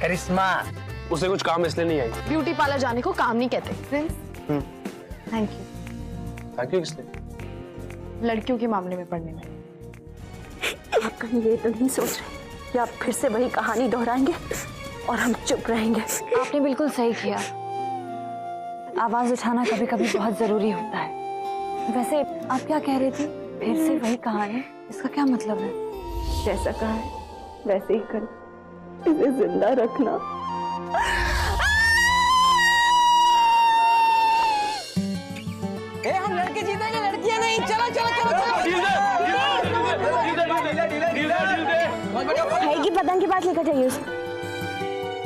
करिश्मा। उसे कुछ काम इसलिए नहीं आई। ब्यूटी पार्लर जाने को काम नहीं कहते। Prince, thank you. Thank you किसलिए? लड़कियों के मामले में पढ़ने में। आप कहीं ये तो नहीं सोच रहे कि आप फिर से वही कहानी दोहराएंगे और हम चुप रहेंगे? आपने बिल्कुल सही किया। आवाज उठाना कभी कभी बहुत जरूरी होता है। वैसे आप क्या कह रही थी? फिर से वही कहानी, इसका क्या मतलब है? जैसा कहा है वैसे ही कर, इसे जिंदा रखना। हम लड़के जीतेंगे, लड़कियां नहीं। चलो चलो चलो भाई की पतंग के पास लेकर जाइए उसे।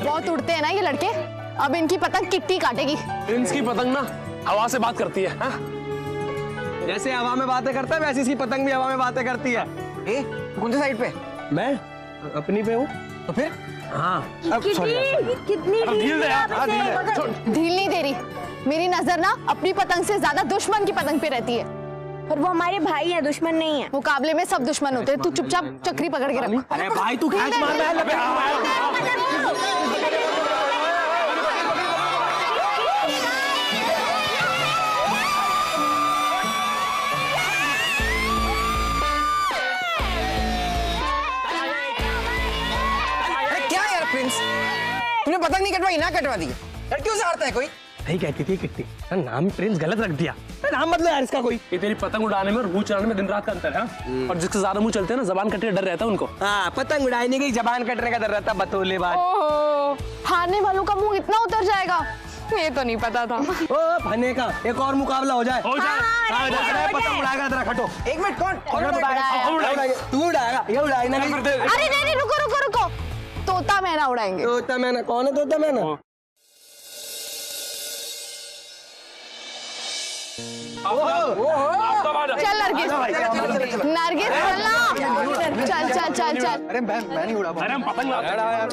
बहुत उड़ते हैं ना ये लड़के, अब इनकी पतंग किट्टी काटेगी। प्रिंस की पतंग ना हवा से बात करती है। जैसे हवा में बातें करता है वैसे इसकी पतंग भी हवा में बातें करती है। कौन सी साइड पे? मैं अपनी पे हूँ। तो फिर हाँ कितनी ढील दे यार। ढील नहीं दे रही, मेरी नजर ना अपनी पतंग से ज्यादा दुश्मन की पतंग पे रहती है। पर वो हमारे भाई है, दुश्मन नहीं है। मुकाबले में सब दुश्मन होते हैं। तू चुपचाप चक्री पकड़ के रख। अरे भाई तू खींच मार रहा है। क्या यार प्रिंस, तूने पतंग नहीं कटवाई ना कटवा दी। लड़कियों से हारता है कोई? नहीं कहती थी किट्टी, नाम प्रिंस गलत रख दिया। नाम बदलो यार इसका कोई। ये तेरी पतंग उड़ाने में और मुंह चलाने में दिन रात का अंतर है। और जिसके ज्यादा मुंह चलते हैं ना, जबान कटने का डर रहता है उनको। हाँ, पतंग उड़ाने की जबान कटने का डर रहता है। बतौले बात। ओहो, हारने वालों का मुंह इतना उतर जाएगा, ये तो नहीं पता था। ओ फने का एक और मुकाबला हो जाए। हो जाए। पतंग उड़ाएगा तेरा खटो। एक मिनट, कौन उड़ाएगा? तू उड़ाएगा? ये उड़ाएगा। अरे नहीं, रुको रुको रुको, तोता मैना उड़ाएंगे। तोता मैना? कौन है तोता मैना? चल नरगिस, नरगिस चल चल चल चल। अरे मैं नहीं उड़ा। अरे हम पतंग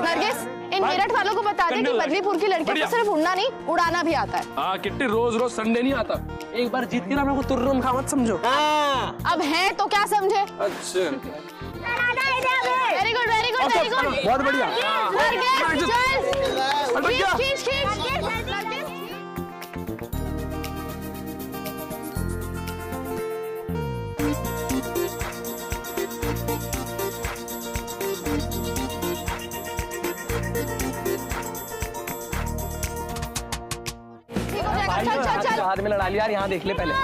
नरगिस, इन मेरठ वालों को बता दे कि बदलीपुर की लड़कियों को सिर्फ उड़ना नहीं, उड़ाना भी आता है। हाँ किट्टी, रोज रोज संडे नहीं आता। एक बार जीत के ना मेरे को तुर्रम खा मत समझो। अब है तो क्या समझे। अच्छा very good very good very good, बहुत बढ़िया। नरगिस चल, खींच खींच खींच। चल चल चल, हाथ में लड़ा लिया यार, यहाँ देख ले पहले।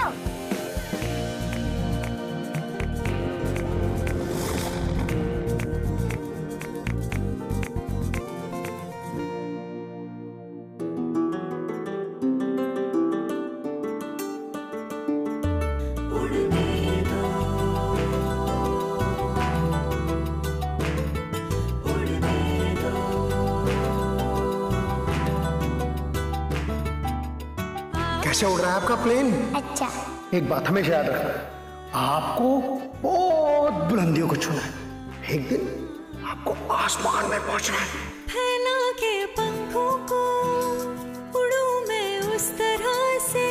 कैसे उड़ रहा है आपका प्लेन? अच्छा। एक बात हमेशा याद रखना, आपको बहुत बुलंदियों को छूना है। एक दिन आपको आसमान में पहुंचना है। फैला के पंखों को उड़ूं मैं उस तरह से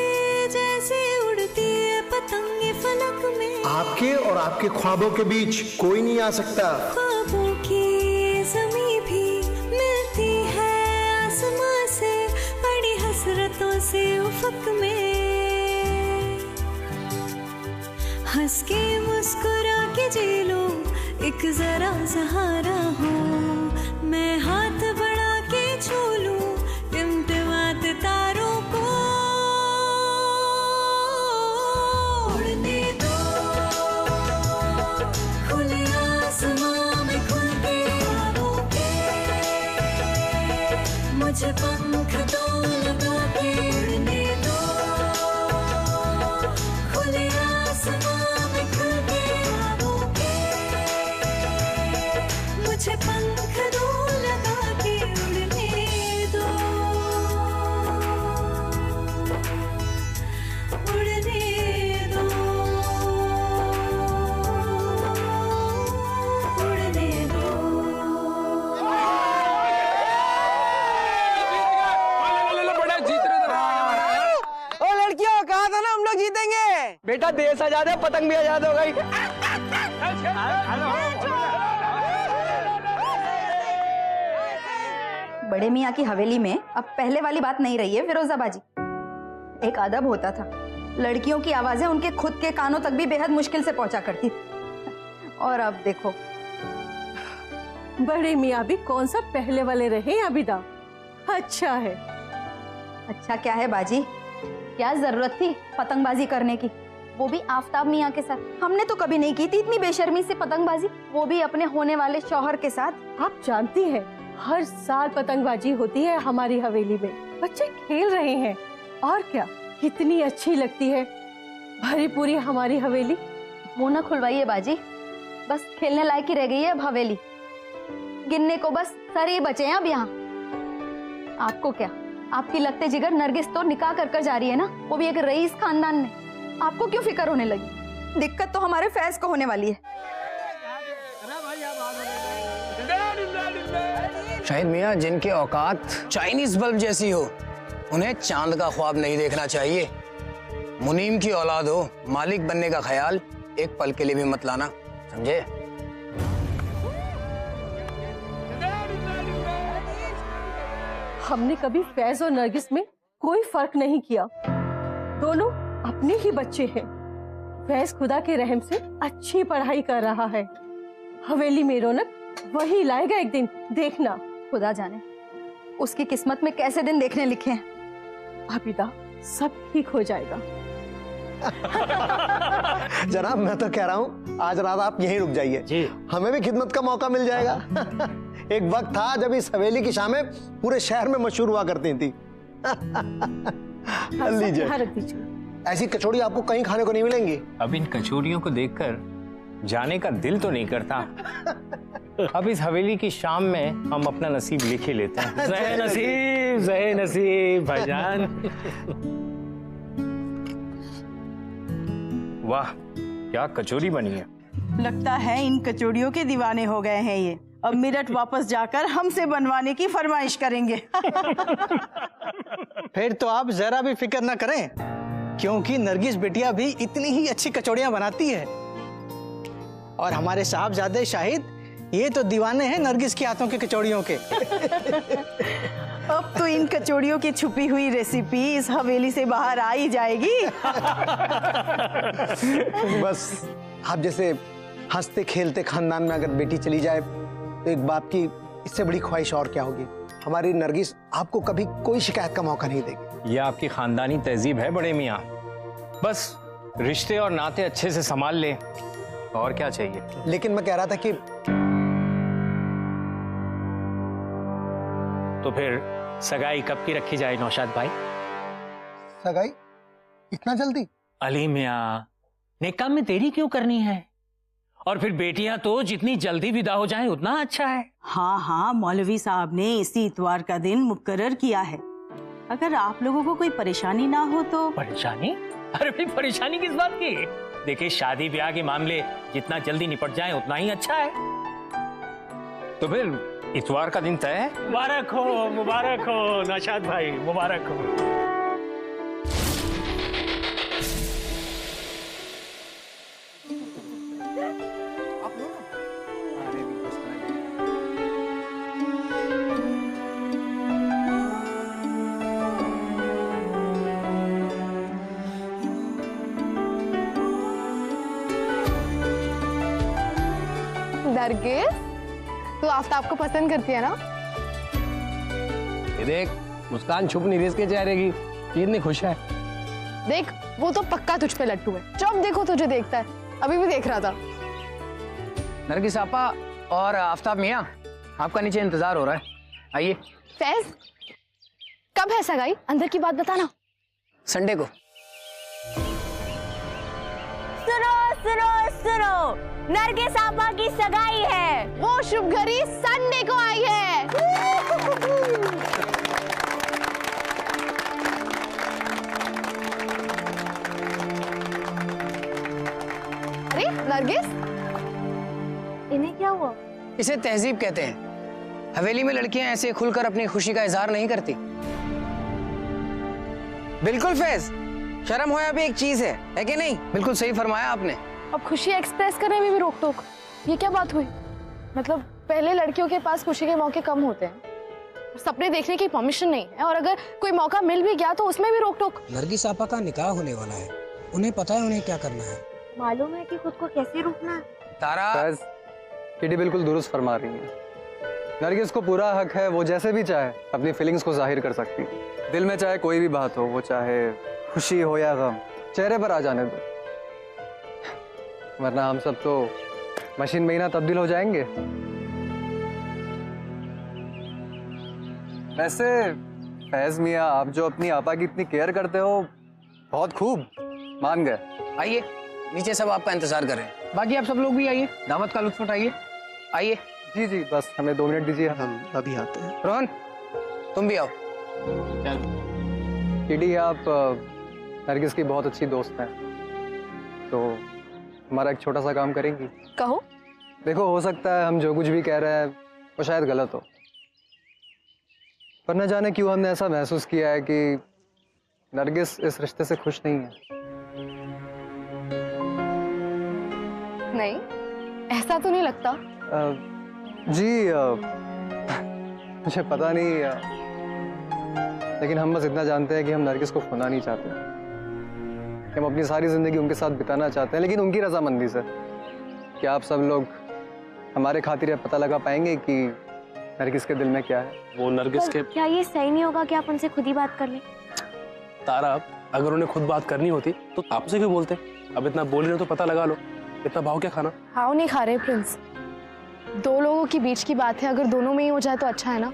जैसे उड़ती है पतंगे फलक में। आपके और आपके ख्वाबों के बीच कोई नहीं आ सकता। ख्वाबों की ज़मीं भी मिलती है आसमां से, बड़ी हसरतों से उफक में। हंस के मुस्कुरा के जी लो, एक जरा सहारा हो, मैं हाथ बढ़ा के छू लूं टिमटिमात तारों को। उड़ने दो खुले आसमां में खुल के ख्वाबों के, मुझे पंख दो लगा के। उड़ने दो खुले आसमां में खुल के ख्वाबों के, मुझे पंख दो लगा के। उड़ने दो उड़ने दो उड़ने दो। ओ लड़कियों, कहा था ना हम लोग जीतेंगे। बेटा देश आजाद है, पतंग भी आजाद हो गई। बड़े मियाँ की हवेली में अब पहले वाली बात नहीं रही है फिरोजाबाजी। एक अदब होता था, लड़कियों की आवाजें उनके खुद के कानों तक भी बेहद मुश्किल से पहुंचा करती थी। और अब देखो, बड़े मियाँ भी कौन सा पहले वाले रहे आबिदा। अच्छा है। अच्छा क्या है बाजी, क्या जरूरत थी पतंगबाजी करने की, वो भी आफताब मियाँ के साथ। हमने तो कभी नहीं की थी इतनी बेशर्मी से पतंगबाजी, वो भी अपने होने वाले शौहर के साथ। आप जानती हैं हर साल पतंगबाजी होती है हमारी हवेली में, बच्चे खेल रहे हैं और क्या, कितनी अच्छी लगती है भरी पूरी हमारी हवेली। मुंह न खुलवाइए बाजी, बस खेलने लायक ही रह गई है अब हवेली, गिनने को बस सर ही बचे हैं अब यहाँ। आपको क्या, आपकी लगते जिगर नरगिस तो निकाह कर जा रही है ना, वो भी एक रईस खानदान में, आपको क्यों फिक्र होने लगी? दिक्कत तो हमारे फैज को होने वाली है। शाहिद मियाँ, जिनके औकात चाइनीज बल्ब जैसी हो, उन्हें चांद का ख्वाब नहीं देखना चाहिए। मुनीम की औलाद हो, मालिक बनने का ख्याल एक पल के लिए भी मत लाना, समझे? हमने कभी फैज और नरगिस में कोई फर्क नहीं किया, दोनों अपने ही बच्चे हैं। फैज खुदा के रहम से अच्छी पढ़ाई कर रहा है, हवेली में रौनक वही लाएगा एक दिन, देखना। खुदा जाने उसकी किस्मत में कैसे दिन देखने लिखे हैं। आबिदा, सब ठीक हो जाएगा। जनाब, मैं तो कह रहा हूँ आज रात आप यहीं रुक जाइए जी, हमें भी खिदमत का मौका मिल जाएगा। एक वक्त था जब इस हवेली की शामें पूरे शहर में मशहूर हुआ करती थी। लीजिए, ऐसी कचौड़ी आपको कहीं खाने को नहीं मिलेंगी। अब इन कचौड़ियों को देखकर जाने का दिल तो नहीं करता। अब इस हवेली की शाम में हम अपना नसीब लिख ही लेते हैं। ज़हे नसीब भाईजान। वाह, क्या कचौड़ी बनी है। लगता है इन कचौड़ियों के दीवाने हो गए हैं ये। अब मेरठ वापस जाकर हमसे बनवाने की फरमाइश करेंगे। फिर तो आप जरा भी फिक्र ना करें, क्योंकि नरगिस बिटिया भी इतनी ही अच्छी कचौड़ियां बनाती है। और हमारे साहबजादे शाहिद ये तो दीवाने हैं नरगिस के हाथों की कचौड़ियों के। अब तो इन कचौड़ियों की छुपी हुई रेसिपी इस हवेली से बाहर आ ही जाएगी। बस आप जैसे हंसते खेलते खानदान में अगर बेटी चली जाए तो एक बाप की इससे बड़ी ख्वाहिश और क्या होगी। हमारी नरगिस आपको कभी कोई शिकायत का मौका नहीं देगी। यह आपकी खानदानी तहजीब है बड़े मियाँ, बस रिश्ते और नाते अच्छे से संभाल ले, और क्या चाहिए। लेकिन मैं कह रहा था कि तो फिर सगाई कब की रखी जाए नौशाद भाई? सगाई इतना जल्दी? अली मियाँ, निकाह में देरी क्यों करनी है? और फिर बेटियां तो जितनी जल्दी विदा हो जाएं उतना अच्छा है। हाँ हाँ, मौलवी साहब ने इसी इतवार का दिन मुकर्रर किया है। अगर आप लोगों को कोई परेशानी ना हो तो। परेशानी? अरे भाई, परेशानी किस बात की? देखिए, शादी ब्याह के मामले जितना जल्दी निपट जाएं उतना ही अच्छा है। तो फिर इतवार का दिन तय है। मुबारक हो नौशाद भाई, मुबारक हो। नरगिस, तू आफताब को पसंद करती है ना? ये देख, मुस्कान छुप नहीं रही इसके चेहरे की, कितनी खुश है। देख, वो तो पक्का तुझ पे लट्टू है, जब देखो तुझे देखता है। अभी भी देख रहा था। नरगिस आपा और आफताब मियाँ, आपका नीचे इंतजार हो रहा है, आइए। फैज, कब है सगाई? अंदर की बात बताना। संडे को। सुनो सुनो सुनो, नरगिस आपा की सगाई है। वो शुभ घड़ी संडे को आई है। अरे नरगिस, इन्हें क्या हुआ? इसे तहजीब कहते हैं। हवेली में लड़कियां ऐसे खुलकर अपनी खुशी का इजहार नहीं करती। बिल्कुल फैज, शर्म होया भी एक चीज है कि नहीं? बिल्कुल सही फरमाया आपने। अब खुशी एक्सप्रेस करने में भी रोक टोक, ये क्या बात हुई? मतलब पहले लड़कियों के पास खुशी के मौके कम होते हैं, सपने देखने की परमिशन नहीं है, और अगर कोई मौका मिल भी गया तो उसमें भी रोक टोक। नरगिस आपा का निकाह होने वाला है, उन्हें पता है उन्हें क्या करना है। मालूम है कि खुद को कैसे रोकना है। तारा, किटी बिल्कुल दुरुस्त फरमा रही है। नरगिस को पूरा हक है, वो जैसे भी चाहे अपनी फीलिंग्स को जाहिर कर सकती है। दिल में चाहे कोई भी बात हो, वो चाहे खुशी हो या गम, चेहरे पर आ जाने दो, वरना हम सब तो मशीन में ही ना तब्दील हो जाएंगे। वैसे फैज मियाँ, आप जो अपनी आपा की इतनी केयर करते हो, बहुत खूब, मान गए। आइए नीचे, सब आपका इंतजार कर रहे हैं। बाकी आप सब लोग भी आइए, दावत का लुत्फ उठाइए। आइए। जी जी, बस हमें 2 मिनट दीजिए, हम अभी आते हैं। रोहन, तुम भी आओ। किटी, आप नरगिस की बहुत अच्छी दोस्त हैं, तो हमारा एक छोटा सा काम करेंगी? कहो। देखो, हो सकता है हम जो कुछ भी कह रहे हैं वो शायद गलत हो, पर न जाने क्यों हमने ऐसा महसूस किया है कि नरगिस इस रिश्ते से खुश नहीं है। नहीं, ऐसा तो नहीं लगता। मुझे पता नहीं, लेकिन हम बस इतना जानते हैं कि हम नरगिस को खोना नहीं चाहते, हम अपनी सारी जिंदगी उनके साथ बिताना चाहते हैं, लेकिन उनकी रजामंदी से। क्या आप सब लोग हमारे खातिर पता लगा पाएंगे कि नरगिस के दिल में क्या है? वो नरगिस के, क्या ये सही नहीं होगा कि आप उनसे खुद ही बात कर लें? तारा, अगर उन्हें खुद बात करनी होती तो आपसे क्यों बोलते? अब इतना बोल रहे हो तो पता लगा लो, इतना भाव क्या खाना? हाँ, नहीं खा रहे प्रिंस, 2 लोगों के बीच की बात है, अगर दोनों में ही हो जाए तो अच्छा है ना।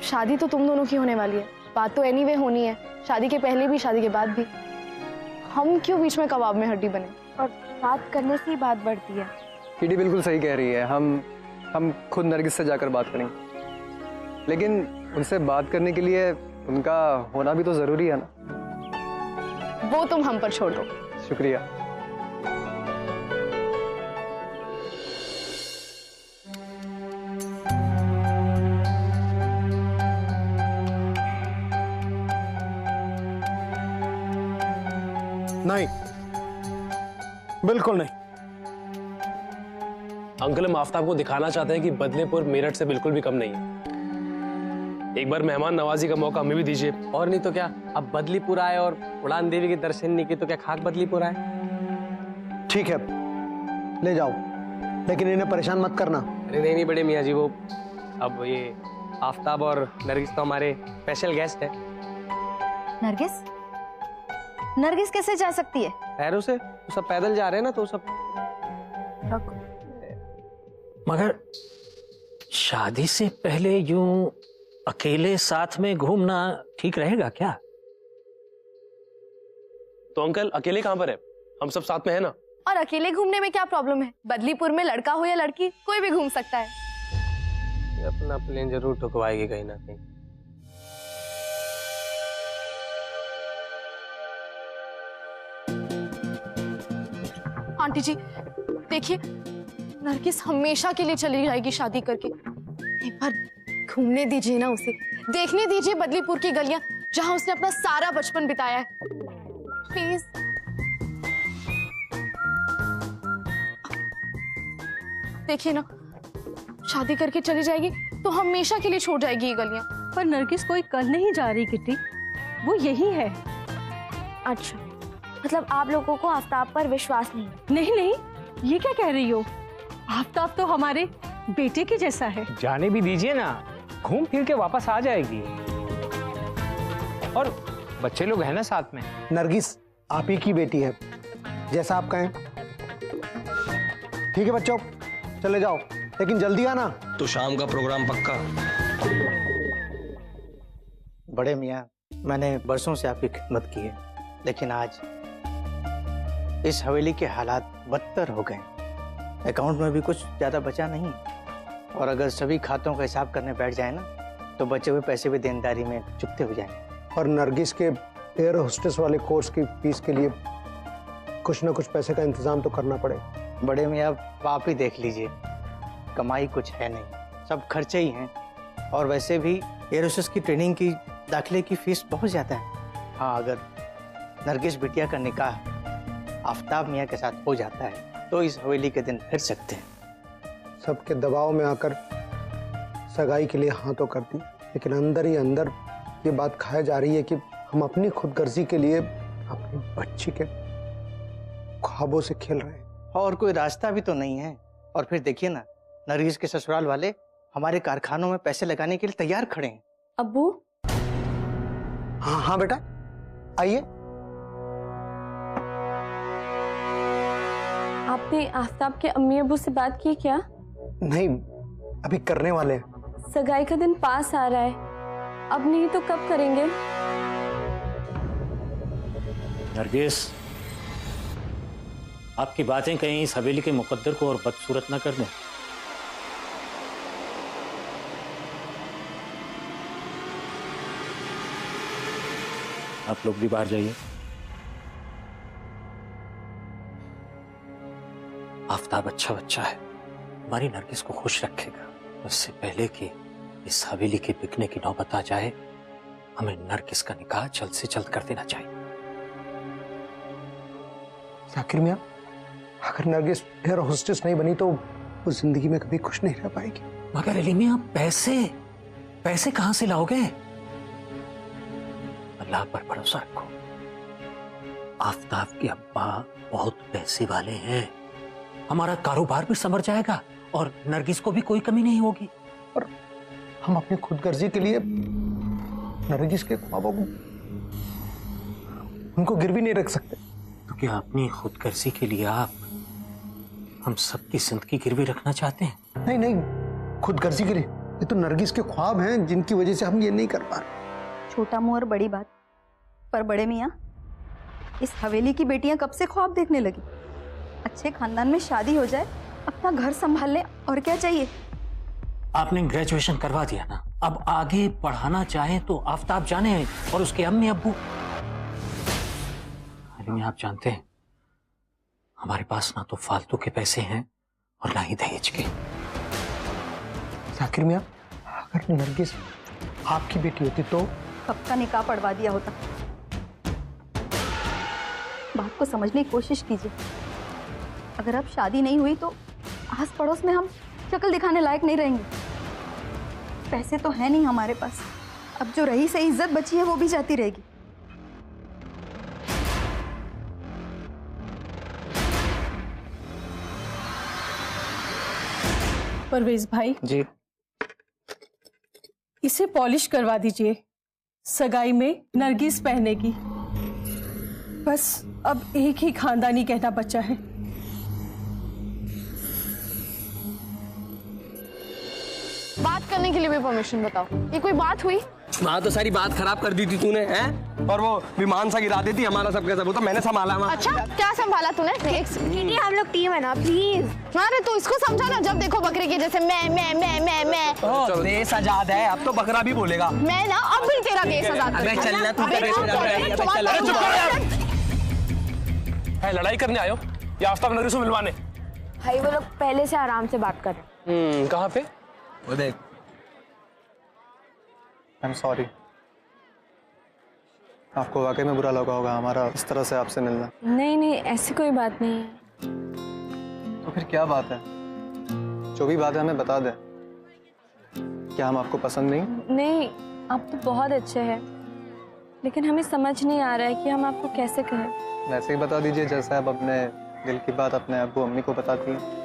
शादी तो तुम दोनों की होने वाली है, बात तो एनीवे होनी है, शादी के पहले भी शादी के बाद भी। हम क्यों बीच में कबाब में हड्डी बने? और बात करने से ही बात बढ़ती है। किटी बिल्कुल सही कह रही है, हम खुद नरगिस से जाकर बात करेंगे, लेकिन उनसे बात करने के लिए उनका होना भी तो जरूरी है ना। वो तुम हम पर छोड़ दो। शुक्रिया। नहीं, बिल्कुल नहीं। अंकल, हम आफ्ताब को दिखाना चाहते हैं कि बदलेपुर मेरठ से बिल्कुल भी कम नहीं है। एक बार मेहमान नवाजी का मौका हमें भी दीजिए। और नहीं तो क्या, अब बदलीपुर आए और उड़ान देवी के दर्शन नहीं किए तो क्या खाक बदलीपुर आए? ठीक है, ले जाओ, लेकिन इन्हें परेशान मत करना। अरे नहीं बड़े मियाँ जी, वो अब ये आफ्ताब और नरगिस तो हमारे स्पेशल गेस्ट है। नरगिस? नरगिस कैसे जा सकती है? पैरों से, वो सब पैदल जा रहे हैं ना, तो सब। मगर शादी से पहले यूं अकेले साथ में घूमना ठीक रहेगा क्या? तो अंकल, अकेले कहां पर है? हम सब साथ में है ना। और अकेले घूमने में क्या प्रॉब्लम है? बदलीपुर में लड़का हो या लड़की, कोई भी घूम सकता है। अपना प्लेन जरूर ठुकवाएगी कहीं ना कहीं। आंटी जी देखिए, नरगिस हमेशा के लिए चली जाएगी शादी करके। एक बार घूमने दीजिए ना उसे, देखने दीजिए बदलीपुर की गलियां जहां उसने अपना सारा बचपन बिताया है। प्लीज। देखिए ना, शादी करके चली जाएगी तो हमेशा के लिए छोड़ जाएगी ये गलियां। पर नरगिस कोई कल नहीं जा रही किटी, वो यही है। अच्छा, मतलब आप लोगों को आफ्ताब पर विश्वास नहीं? नहीं नहीं, ये क्या कह रही हो? आफ्ताब तो हमारे बेटे के जैसा है। जाने भी दीजिए ना, घूम फिर के वापस आ जाएगी, और बच्चे लोग हैं ना साथ में। नरगिस आप ही की बेटी है, जैसा आप कहें। ठीक है बच्चों, चले जाओ, लेकिन जल्दी आना। तो शाम का प्रोग्राम पक्का? बड़े मियाँ, मैंने बरसों से आपकी खिदमत की है, लेकिन आज इस हवेली के हालात बदतर हो गए। अकाउंट में भी कुछ ज्यादा बचा नहीं, और अगर सभी खातों का हिसाब करने बैठ जाए ना, तो बचे हुए पैसे भी देनदारी में चुकते हो जाएंगे। और नरगिस के एयर होस्टेस वाले कोर्स की फीस के लिए कुछ ना कुछ पैसे का इंतजाम तो करना पड़ेगा। बड़े मियाँ, आप ही देख लीजिए, कमाई कुछ है नहीं, सब खर्चे ही हैं, और वैसे भी एयर होस्टेस की ट्रेनिंग की दाखिले की फीस बहुत ज्यादा है। हाँ, अगर नरगिस बिटिया का निकाह आफ्ताब मियाँ के साथ हो जाता है तो इस हवेली के दिन फिर सकते हैं। सबके दबाव में आकर सगाई के लिए हाँ तो कर दी, लेकिन अंदर ही अंदर ये बात खाया जा रही है कि हम अपनी खुदगर्जी के लिए अपनी बच्ची के ख्वाबों से खेल रहे हैं। और कोई रास्ता भी तो नहीं है। और फिर देखिए ना, नरगिस के ससुराल वाले हमारे कारखानों में पैसे लगाने के लिए तैयार खड़े हैं। अब्बू। हाँ हाँ बेटा, आइए। आपने आफ्ताब के अम्मी अब्बू से बात की क्या? नहीं, अभी करने वाले हैं। सगाई का दिन पास आ रहा है, अब नहीं तो कब करेंगे? नरगिस, आपकी बातें कहीं इस हवेली के मुकद्दर को और बदसूरत ना कर दें। आप लोग भी बाहर जाइए। आफ्ताब अच्छा बच्चा है, हमारी नरगिस को खुश रखेगा। उससे पहले कि इस हवेली के बिकने की नौबत आ जाए, हमें नरगिस का निकाह जल्द से जल्द कर देना चाहिए। जाकिर मियां, अगर नरगिस एयर होस्टेस नहीं बनी तो वो जिंदगी में कभी खुश नहीं रह पाएगी। मगर अली मियां, पैसे कहां से लाओगे? अल्लाह पर भरोसा रखो। आफ्ताब के अब्बा बहुत पैसे वाले हैं, हमारा कारोबार भी संभल जाएगा और नरगिस को भी कोई कमी नहीं होगी। और हम अपनी खुदगर्जी के लिए नरगिस के ख्वाबों को उनको गिरवी नहीं रख सकते। तो क्या अपनी खुदगर्जी के लिए आप हम सबकी जिंदगी गिरवी रखना चाहते हैं? नहीं नहीं, खुदगर्जी के लिए ये तो नरगिस के ख्वाब हैं जिनकी वजह से हम ये नहीं कर पा रहे। छोटा मुंह और बड़ी बात, पर बड़े मियाँ, इस हवेली की बेटियां कब से ख्वाब देखने लगी? अच्छे खानदान में शादी हो जाए, अपना घर संभाल ले, और क्या चाहिए? आपने ग्रेजुएशन करवा दिया ना, अब आगे पढ़ाना चाहे तो आफ्ताब जाने और उसके अम्मी अब्बू। आप जानते हैं हमारे पास ना तो फालतू के पैसे हैं और ना ही दहेज के। जाकिर मियां, अगर नरगिस आपकी बेटी होती तो कब का निकाह पढ़वा दिया होता। बात को समझने की कोशिश कीजिए। अगर अब शादी नहीं हुई तो आस पड़ोस में हम शक्ल दिखाने लायक नहीं रहेंगे। पैसे तो है नहीं हमारे पास, अब जो रही सही इज्जत बची है वो भी जाती रहेगी। परवेज भाई जी, इसे पॉलिश करवा दीजिए, सगाई में नरगिस पहने की। बस अब एक ही खानदानी कहना बचा है। बात करने के लिए भी परमिशन बताओ, ये कोई बात हुई? हाँ तो सारी बात खराब कर दी थी तूने, हैं? और वो विमान सा गिरा दी थी, हमारा सबका सब, वो तो मैंने संभाला। अच्छा, क्या संभाला तूने? दीदी हम लोग टीम है ना, प्लीज। अरे तो इसको समझा ना, जब देखो बकरे के जैसे मैं। तो देश आजाद है, अब तो बकरा भी बोलेगा। मैं ना अब भी तेरा देश आजाद। अबे चल ना, तू लड़ाई करने आयो या आफ्ताब नरगिस को मिलवाने? भाई वो लोग पहले से आराम से बात कर रहे हैं। कहाँ पे? वो देख, आई एम सॉरी, आपको वाकई में बुरा लगा होगा हमारा इस तरह से आपसे मिलना। नहीं, ऐसी कोई बात नहीं है। तो फिर क्या बात है? जो भी बात है हमें बता दे। क्या हम आपको पसंद नहीं? नहीं, आप तो बहुत अच्छे हैं, लेकिन हमें समझ नहीं आ रहा है कि हम आपको कैसे कहें। वैसे ही बता दीजिए जैसे आप अपने दिल की बात अपने अब्बू अम्मी को बताती हैं।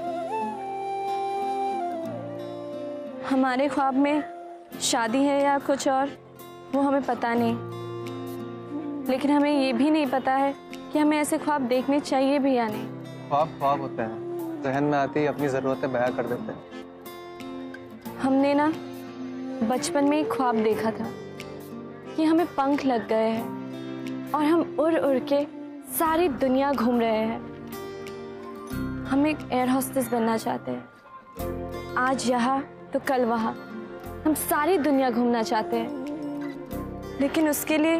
हमारे ख्वाब में शादी है या कुछ और, वो हमें पता नहीं, लेकिन हमें ये भी नहीं पता है कि हमें ऐसे ख्वाब देखने चाहिए भी या नहीं। ख्वाब होते हैं, जहन में आती ही अपनी ज़रूरतें बयां कर देते हैं। हमने ना बचपन में एक ख्वाब देखा था कि हमें पंख लग गए हैं और हम उड़ के सारी दुनिया घूम रहे हैं। हम एक एयर होस्टेस बनना चाहते हैं, आज यहाँ तो कल वहाँ, हम सारी दुनिया घूमना चाहते हैं, लेकिन उसके लिए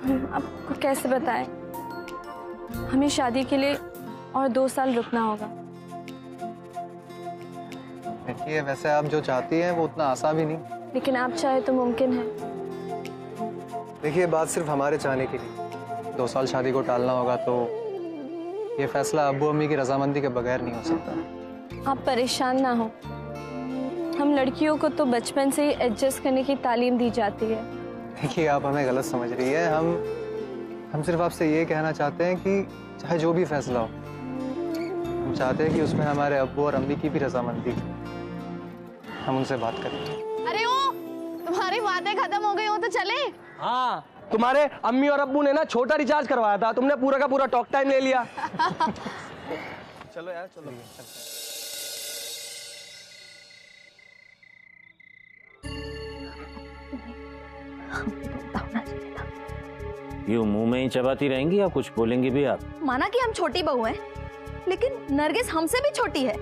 हम आपको कैसे बताएं, हमें शादी के लिए और 2 साल रुकना होगा। देखिए, वैसे आप जो चाहती हैं वो उतना आसान भी नहीं, लेकिन आप चाहे तो मुमकिन है। देखिए, बात सिर्फ हमारे चाहने की नहीं, 2 साल शादी को टालना होगा तो ये फैसला अब्बू अम्मी की रजामंदी के बगैर नहीं हो सकता। आप परेशान ना हो, हम लड़कियों को तो बचपन से ही एडजस्ट करने की तालीम दी जाती है। देखिए, आप हमें गलत समझ रही है। हम सिर्फ आपसे ये कहना चाहते हैं कि चाहे जो भी फैसला हो, हम चाहते हैं कि उसमें हमारे अब्बू और अम्मी की भी रजामंदी हो। हम उनसे बात करें। अरे ओ, तुम्हारी बातें खत्म हो गई हो तो चले। हाँ, तुम्हारे अम्मी और अब्बू ने ना छोटा रिचार्ज करवाया था, तुमने पूरा का पूरा टॉक टाइम ले लिया। चलो यार, चलो। यूं मुंह में ही चबाती रहेंगी या कुछ बोलेंगी भी आप? माना कि हम छोटी बहू हैं, लेकिन नरगिस हमसे भी छोटी है।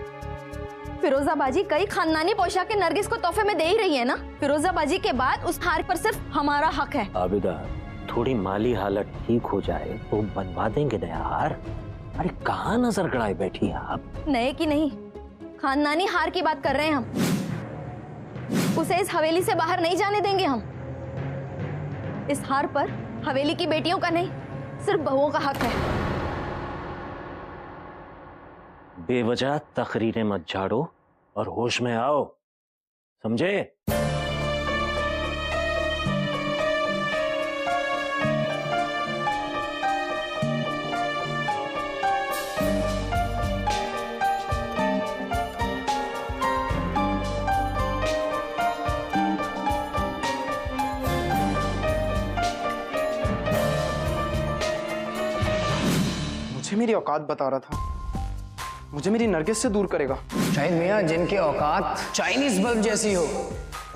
फिरोजाबाजी कई खानदानी पोशाकें नरगिस को तोहफे में दे ही रही है ना। फिरोजाबाजी के बाद उस हार पर सिर्फ हमारा हक है। आबिदा, थोड़ी माली हालत ठीक हो जाए तो बनवा देंगे नया हार। अरे कहाँ नजर गड़ाए बैठी हैं आप? नए की नहीं, खानदानी हार की बात कर रहे हैं हम। उसे इस हवेली से बाहर नहीं जाने देंगे हम। इस हार पर हवेली की बेटियों का नहीं, सिर्फ बहुओं का हक है। बेवजह तकरीरें मत झाड़ो और होश में आओ, समझे? मुझे मेरी औकात बता रहा था, मुझे मेरी नरगिस से दूर करेगा। शाहिद मियाँ, जिनकी औकात चाइनीज बल्ब जैसी हो,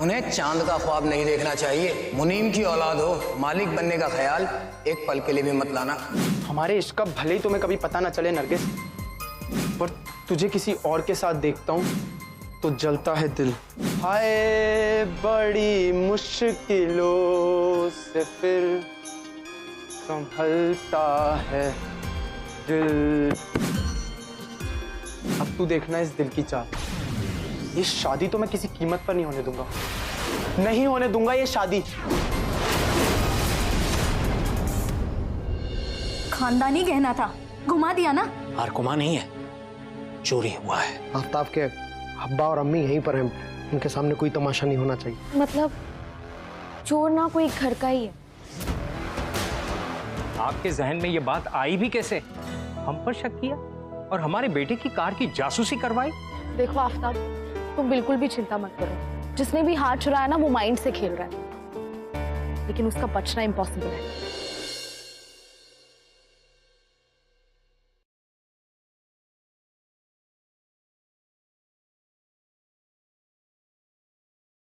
उन्हें चांद का ख्वाब नहीं देखना चाहिए। मुनीम की औलाद हो, मालिक बनने का ख्याल एक पल के लिए भी मत लाना। हमारे इश्क का भले ही तुम्हें कभी पता ना चले नरगिस, पर तुझे किसी और के साथ देखता हूँ तो जलता है दिल। हाय बड़ी मुश्किलों से फिर संभलता है दिल। अब तू देखना इस दिल की चाल। ये शादी तो मैं किसी कीमत पर नहीं होने दूंगा, नहीं होने दूंगा ये शादी। खानदानी गहना था, घुमा दिया ना। हार घुमा नहीं है, चोरी हुआ है। आफ्ताब के अब्बा और अम्मी यहीं पर हैं, उनके सामने कोई तमाशा नहीं होना चाहिए। मतलब चोर ना कोई घर का ही है। आपके जहन में ये बात आई भी कैसे? हम पर शक किया और हमारे बेटे की कार की जासूसी करवाई। देखो आफ्ताब, तुम बिल्कुल भी चिंता मत करो। जिसने भी हाथ चुराया ना, वो माइंड से खेल रहा है, लेकिन उसका बचना इम्पॉसिबल है।